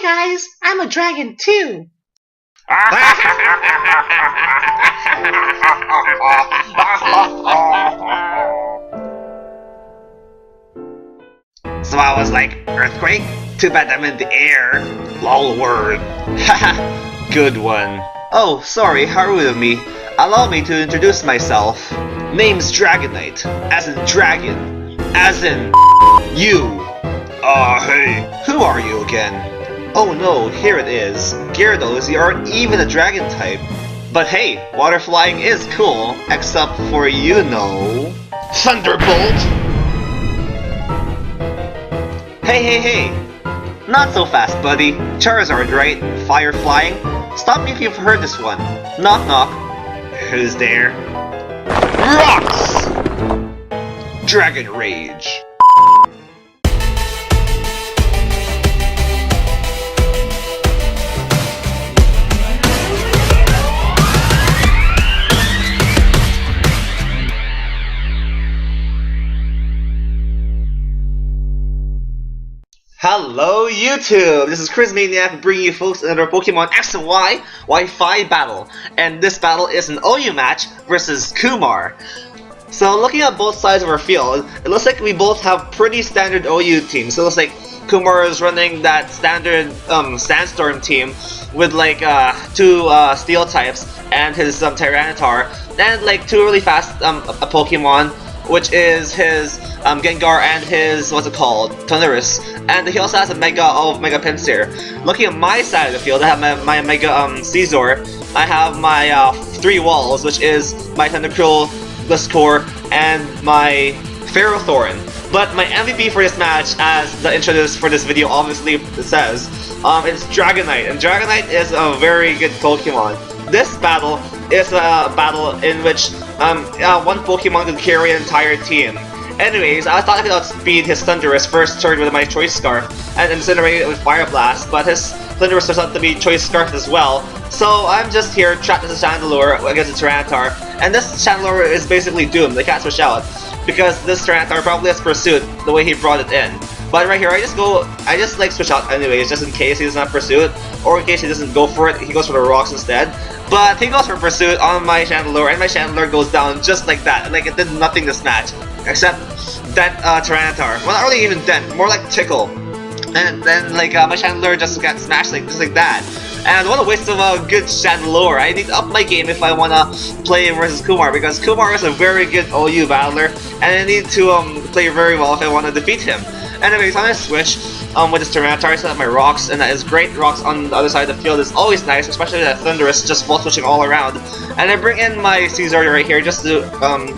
Hi guys, I'm a dragon too. So I was like, earthquake? Too bad I'm in the air. Lol word. Haha, good one. Oh, sorry, how rude of me. Allow me to introduce myself. Name's Dragonite, as in dragon, as in you. Hey, who are you again? Oh no, here it is. Gyarados, you aren't even a dragon type. But hey, water flying is cool, except for you know... Thunderbolt! Hey! Not so fast, buddy. Charizard, right? Fire flying? Stop me if you've heard this one. Knock knock. Who's there? Rocks! Dragon Rage. Hello YouTube! This is Chriz Maniac bringing you folks another Pokemon X and Y Wi-Fi battle. And this battle is an OU match versus Kumar. So looking at both sides of our field, it looks like we both have pretty standard OU teams. So it looks like Kumar is running that standard Sandstorm team with like two Steel types and his Tyranitar and like two really fast Pokemon, which is his Gengar and his, what's it called, Thundurus. And he also has a Mega of Mega Pinsir. Looking at my side of the field, I have my Mega Caesar. I have my 3 walls, which is my Thundercruel, Gliscor, and my Ferrothorn. But my MVP for this match, as the intro for this video obviously says, it's Dragonite. And Dragonite is a very good Pokemon. This battle is a battle in which one Pokemon could carry an entire team. Anyways, I thought I could outspeed his Thundurus first turn with my Choice Scarf and incinerate it with Fire Blast, but his Thundurus turns out to be Choice Scarf as well. So I'm just here trapped as a Chandelure against a Tyranitar, and this Chandelure is basically doomed. They can't switch out because this Tyranitar probably has Pursuit the way he brought it in. But right here, I just like switch out anyways, just in case he doesn't have Pursuit, or in case he doesn't go for it, he goes for the rocks instead. But he goes for Pursuit on my Chandelure, and my Chandelure goes down just like that. Like, it did nothing this match, except dent Tyranitar. Well, not really even dent, more like tickle. And then, like, my Chandelure just got smashed just like that. And what a waste of a good Chandelure. I need to up my game if I want to play versus Kumar, because Kumar is a very good OU battler, and I need to play very well if I want to defeat him. Anyways, I'm gonna switch with this Tyranitar. I set up my rocks, and that is great. Rocks on the other side of the field is always nice, especially that Thundurus just ball switching all around. And I bring in my Caesar right here just to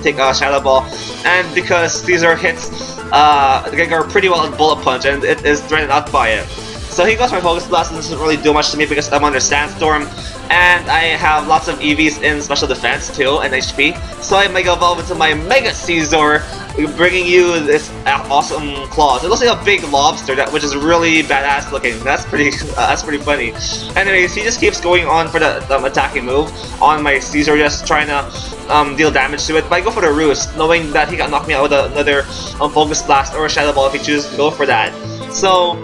take a Shadow Ball, and because Caesar hits the Gengar pretty well at Bullet Punch, and it is threatened out by it. So he goes for Focus Blast, and doesn't really do much to me because I'm under Sandstorm, and I have lots of EVs in Special Defense too, and HP. So I Mega Evolve into my Mega Caesar, bringing you this awesome claws. It looks like a big lobster, which is really badass looking. That's pretty funny. Anyways, he just keeps going on for the attacking move on my Caesar, just trying to deal damage to it. But I go for the Roost, knowing that he got knocked me out with another Focus Blast or a Shadow Ball if he chooses to go for that. So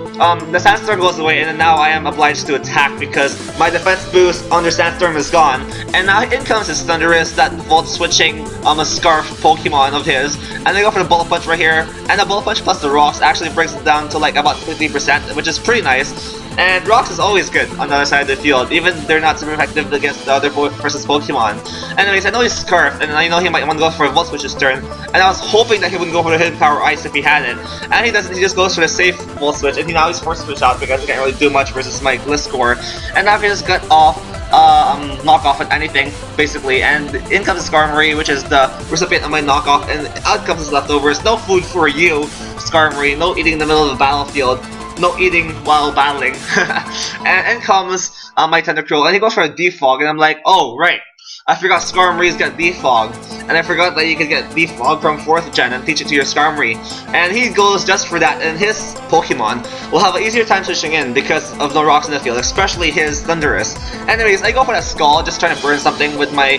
the Sandstorm goes away, and then now I am obliged to attack because my defense boost under Sandstorm is gone. And now in comes his Thundurus, that Volt switching a Scarf Pokemon of his. And I go for the Bullet Punch right here, and the Bullet Punch plus the Rocks actually brings it down to like about 50%, which is pretty nice. And Rocks is always good on the other side of the field, even they're not super effective against the other person's Pokemon. Anyways, I know he's Scarf, and I know he might want to go for a Volt Switch this turn, and I was hoping that he wouldn't go for the Hidden Power Ice if he had it. And he doesn't, he just goes for the safe Volt Switch, and now he's forced to switch out because he can't really do much versus my Gliscor. And now he just got off, knockoff at anything, basically, and in comes Skarmory, which is the recipient of my knockoff, and out comes his leftovers. No food for you, Skarmory, no eating in the middle of the battlefield. No eating while battling. and comes my Thundercruel, and he goes for a Defog, and I'm like, oh, right. I forgot Skarmory's got Defog, and I forgot that you could get Defog from 4th gen and teach it to your Skarmory. And he goes just for that, and his Pokemon will have an easier time switching in because of the rocks in the field, especially his Thundurus. Anyways, I go for that Skull, just trying to burn something with my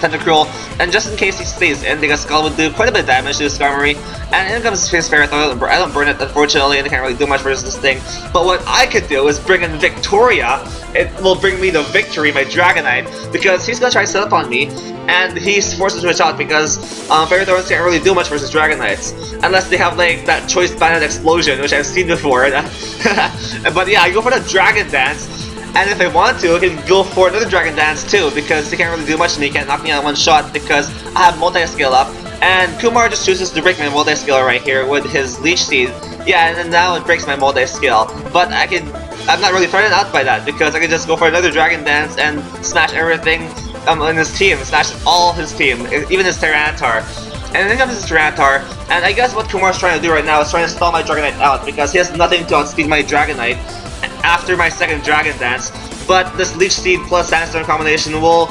Tentacruel, and just in case he stays in, because Skull would do quite a bit of damage to his Skarmory. And in comes his Ferrothorn. I don't burn it, unfortunately, and I can't really do much versus this thing. But what I could do is bring in Victoria. It will bring me the victory, my Dragonite, because he's gonna try to set up on me, and he's forced to switch out because Ferrothorns can't really do much versus Dragonites, unless they have like that Choice Banded Explosion, which I've seen before. But yeah, I go for the Dragon Dance, and if I want to, I can go for another Dragon Dance too, because they can't really do much and he can't knock me out in one shot because I have multi-scale up. And Kumar just chooses to break my multi-scale right here with his Leech Seed. Yeah, and then now it breaks my multi-scale. But I'm not really threatened out by that because I can just go for another Dragon Dance and smash everything in his team, smash all his team, even his Tyranitar. And then comes his Tyranitar, and I guess what Kumar's trying to do right now is trying to stall my Dragonite out because he has nothing to outspeed my Dragonite after my second Dragon Dance. But this Leech Seed plus Sandstorm combination will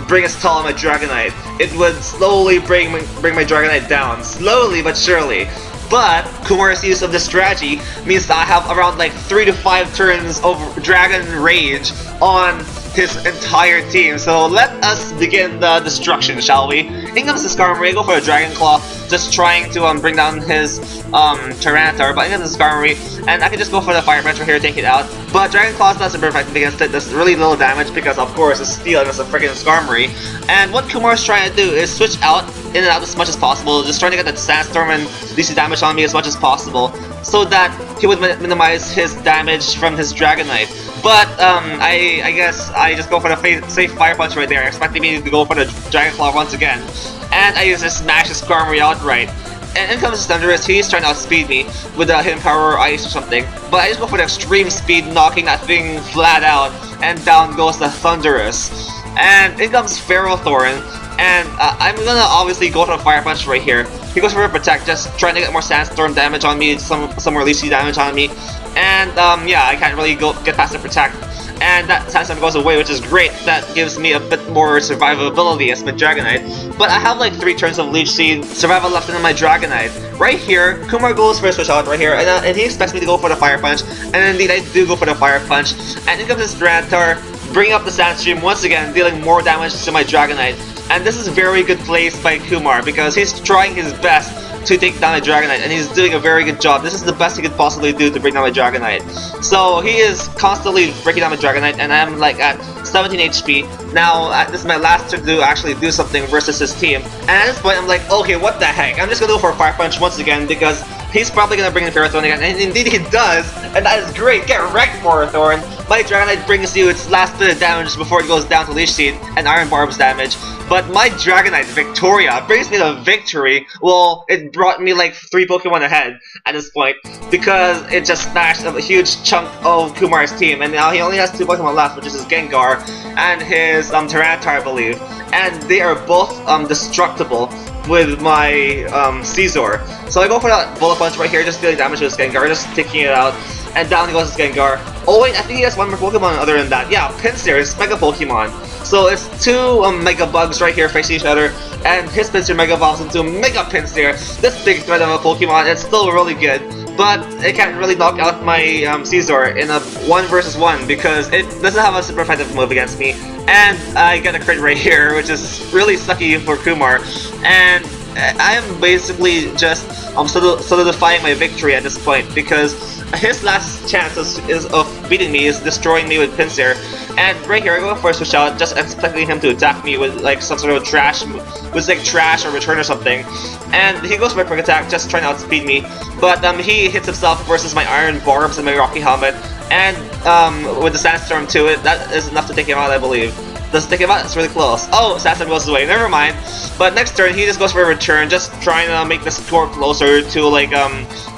bring a stall on my Dragonite. It would slowly bring my Dragonite down, slowly but surely. But Kumar's use of this strategy means that I have around like 3 to 5 turns of Dragon Rage on his entire team. So let us begin the destruction, shall we? In comes the Skarmory, go for a Dragon Claw, just trying to bring down his Tyranitar, but in comes the Skarmory, and I can just go for the Fire Punch right here, take it out. But Dragon Claw is not super effective against it, does really little damage because of course it's Steel and it's a freaking Skarmory. And what Kumar's trying to do is switch out, in and out as much as possible, just trying to get that Sandstorm and DC damage on me as much as possible, so that he would minimize his damage from his Dragonite. But I guess I just go for the safe Fire Punch right there, expecting me to go for the Dragon Claw once again. And I just smash his Skarmory outright. And in comes Thundurus, he's trying to outspeed me with a Hidden Power or Ice or something. But I just go for the extreme speed, knocking that thing flat out, and down goes the Thundurus. And in comes Ferrothorn, and I'm gonna obviously go to a Fire Punch right here. He goes for a Protect, just trying to get more Sandstorm damage on me, some more Leech Seed damage on me. And yeah, I can't really get past the Protect. And that Sandstorm goes away, which is great. That gives me a bit more survivability as my Dragonite. But I have like 3 turns of Leech Seed survival left in my Dragonite. Right here, Kumar goes for a switch out right here, and he expects me to go for the Fire Punch. And indeed, I do go for the Fire Punch. And in comes this Tyranitar, bringing up the Sandstream once again, dealing more damage to my Dragonite. And this is a very good place by Kumar because he's trying his best to take down my Dragonite, and he's doing a very good job. This is the best he could possibly do to bring down my Dragonite. So he is constantly breaking down my Dragonite, and I'm like at 17 HP. Now, this is my last turn to actually do something versus his team. And at this point, I'm like, okay, what the heck? I'm just gonna go for a Fire Punch once again because he's probably gonna bring in Ferrothorn again, and indeed he does, and that is great. Get wrecked, Ferrothorn. My Dragonite brings you its last bit of damage before it goes down to Leech Seed and Iron Barb's damage. But my Dragonite, Victoria, brings me the victory. Well, it brought me like 3 Pokemon ahead at this point because it just smashed a huge chunk of Kumar's team, and now he only has 2 Pokemon left, which is his Gengar and his Tyranitar, I believe. And they are both destructible with my Scizor. So I go for that Bullet Punch right here, just dealing damage to his Gengar, just taking it out. And down goes his Gengar. Oh wait, I think he has 1 more Pokemon other than that. Yeah, Pinsir, his Mega Pokemon. So it's 2 Mega Bugs right here facing each other, and his Pinsir Mega evolves into Mega Pinsir. This big threat of a Pokemon, it's still really good, but it can't really knock out my Scizor in a 1 versus 1 because it doesn't have a super effective move against me. And I get a crit right here, which is really sucky for Kumar. And I am basically just solidifying my victory at this point because his last chance of beating me is destroying me with Pinsir. And right here I go for a switch out, just expecting him to attack me with like some sort of trash, with like trash or return or something. And he goes for a quick attack, just trying to outspeed me. But he hits himself versus my Iron Barbs and my Rocky Helmet. And with the Sandstorm to it, that is enough to take him out, I believe. Does it take him out? It's really close. Oh, Sandstorm goes away. Never mind. But next turn, he just goes for a return, just trying to make the score closer to like a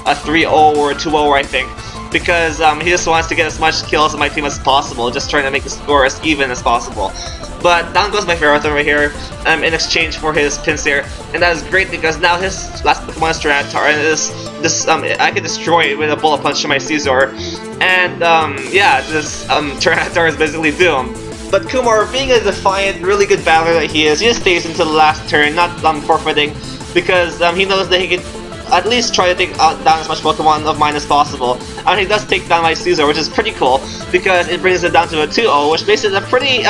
3-0 or a 2-0, I think. Because he just wants to get as much kills on my team as possible, just trying to make the score as even as possible. But down goes my Ferrothorn right here, in exchange for his Pinsir, and that is great because now his last Pokemon is Tyranitar, and I can destroy it with a Bullet Punch to my Scizor, and yeah, this Tyranitar is basically doomed. But Kumar, being a defiant, really good battler that he is, he just stays until the last turn, not forfeiting, because he knows that he can at least try to take down as much Pokemon of mine as possible. And he does take down my Caesar, which is pretty cool, because it brings it down to a 2-0, which makes it a pretty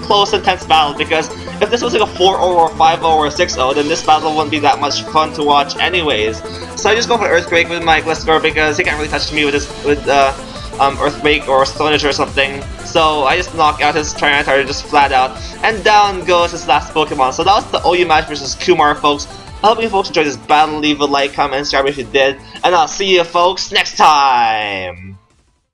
close, intense battle, because if this was like a 4-0 or 5-0 or 6-0, then this battle wouldn't be that much fun to watch anyways. So I just go for Earthquake with my Gliscor, because he can't really touch me with Earthquake or Stonage or something. So I just knock out his Tyranitar just flat out, and down goes his last Pokemon. So that was the OU match versus Kumar, folks. I hope you folks enjoyed this battle. Leave a like, comment, subscribe if you did, and I'll see you folks next time!